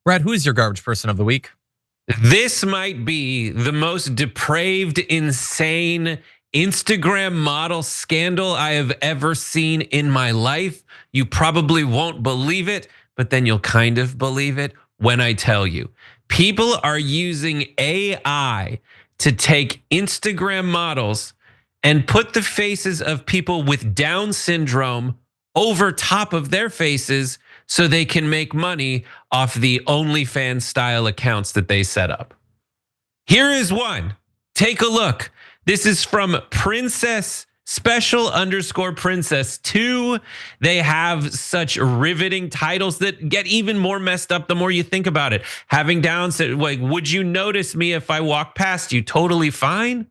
Brad, who is your garbage person of the week? This might be the most depraved, insane Instagram model scandal I have ever seen in my life. You probably won't believe it, but then you'll kind of believe it when I tell you. People are using AI to take Instagram models and put the faces of people with Down syndrome over top of their faces so they can make money off the OnlyFans style accounts that they set up. Here is one. Take a look. This is from Princess Special _ Princess 2. They have such riveting titles that get even more messed up the more you think about it. Having Down syndrome, like, would you notice me if I walk past you? Totally fine.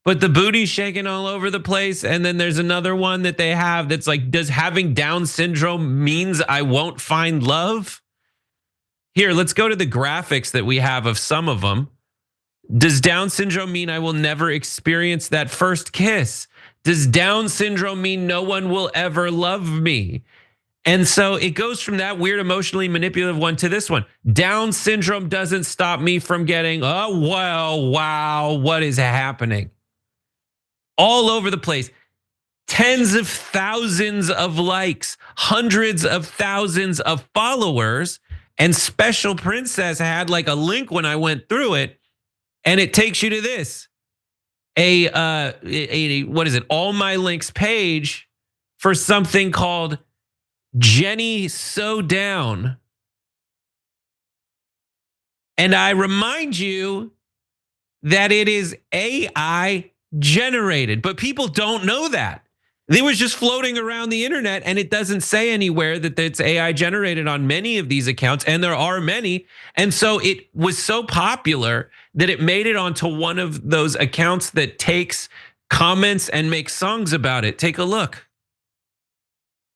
But the booty's shaking all over the place. And then there's another one that they have that's like, does having Down syndrome means I won't find love? Here, let's go to the graphics that we have of some of them. Does Down syndrome mean I will never experience that first kiss? Does Down syndrome mean no one will ever love me? And so it goes from that weird emotionally manipulative one to this one. Down syndrome doesn't stop me from getting, oh, well, wow, what is happening? All over the place. Tens of thousands of likes, hundreds of thousands of followers, and Special Princess had like a link when I went through it, and it takes you to this. What is it? All my links page for something called Jenny So Down. And I remind you that it is AI generated, but people don't know that. They was just floating around the internet, and it doesn't say anywhere that it's AI generated on many of these accounts, and there are many. And so it was so popular that it made it onto one of those accounts that takes comments and makes songs about it. Take a look.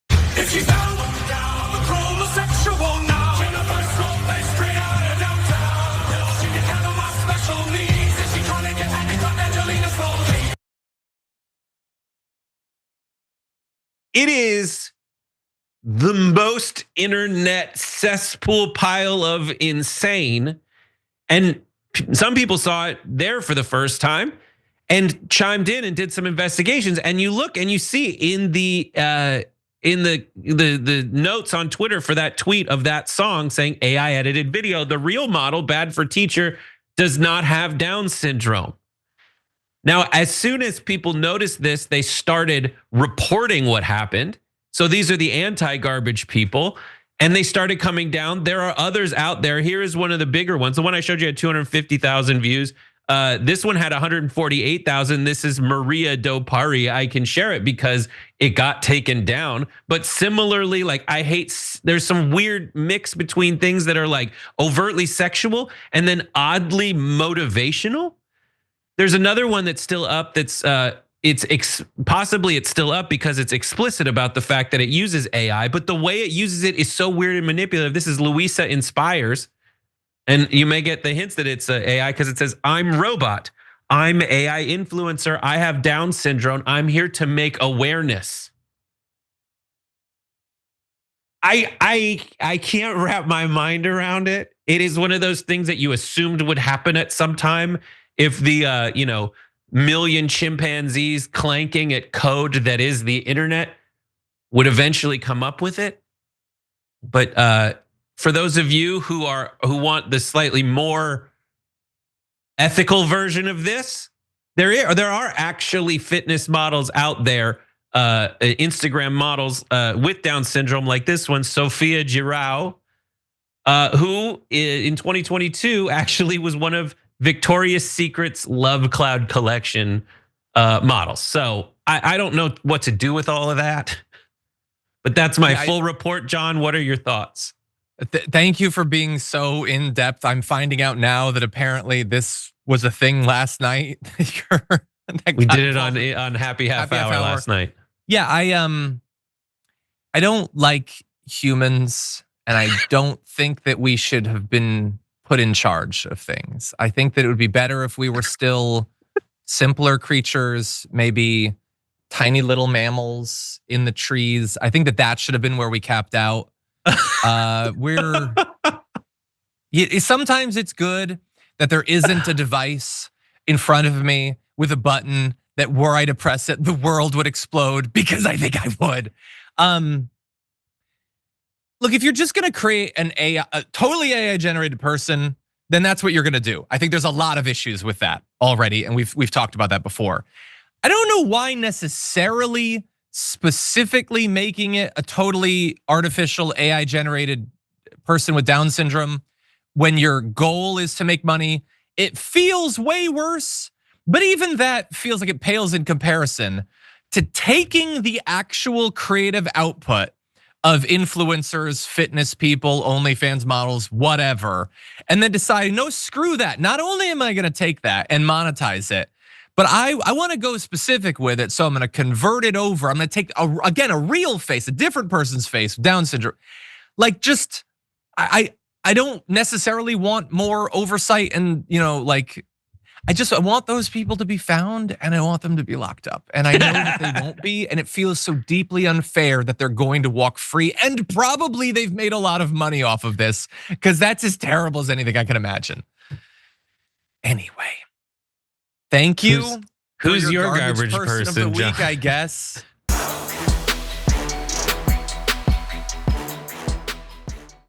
If you down, the chromosexual now, straight out of downtown. She can handle my special needs, and she trying to get Angelina slowly. It is the most internet cesspool pile of insane. And some people saw it there for the first time and chimed in and did some investigations. And you look and you see in the notes on Twitter for that tweet of that song saying AI edited video, the real model, bad for teacher, does not have Down syndrome. Now, as soon as people noticed this, they started reporting what happened. So these are the anti-garbage people, and they started coming down. There are others out there. Here is one of the bigger ones. The one I showed you had 250,000 views. This one had 148,000. This is Maria Dopari. I can share it because it got taken down. But similarly, like there's some weird mix between things that are like overtly sexual and then oddly motivational. There's another one that's still up. That's possibly it's still up because it's explicit about the fact that it uses AI, but the way it uses it is so weird and manipulative. This is Louisa Inspires, and you may get the hints that it's AI because it says, "I'm robot, I'm AI influencer, I have Down syndrome, I'm here to make awareness." I can't wrap my mind around it. It is one of those things that you assumed would happen at some time. If the million chimpanzees clanking at code that is the internet would eventually come up with it. But for those of you who want the slightly more ethical version of this, there are actually fitness models out there, Instagram models with Down syndrome, like this one, Sophia Girau, who in 2022 actually was one of Victoria's Secret's Love Cloud collection models. So I don't know what to do with all of that, but that's my full report. John, what are your thoughts? Thank you for being so in depth. I'm finding out now that apparently this was a thing last night. We did it on Happy Half Hour last night. Yeah, I don't like humans, and I don't think that we should have been put in charge of things. I think that it would be better if we were still simpler creatures, maybe tiny little mammals in the trees. I think that should have been where we capped out. Sometimes it's good that there isn't a device in front of me with a button that were I to press it, the world would explode, because I think I would. Look, if you're just gonna create a totally AI generated person, then that's what you're gonna do. I think there's a lot of issues with that already, and we've talked about that before. I don't know why necessarily specifically making it a totally artificial AI generated person with Down syndrome when your goal is to make money. It feels way worse, but even that feels like it pales in comparison to taking the actual creative output of influencers, fitness people, OnlyFans models, whatever, and then deciding, no, screw that. Not only am I gonna take that and monetize it, but I wanna go specific with it. So I'm gonna convert it over. I'm gonna take, again, a real face, a different person's face, Down syndrome. Like, just, I don't necessarily want more oversight and, like, I want those people to be found, and I want them to be locked up. And I know that they won't be, and it feels so deeply unfair that they're going to walk free. And probably they've made a lot of money off of this, because that's as terrible as anything I can imagine. Anyway, thank you. Who's your garbage person of person, the John? week, I guess.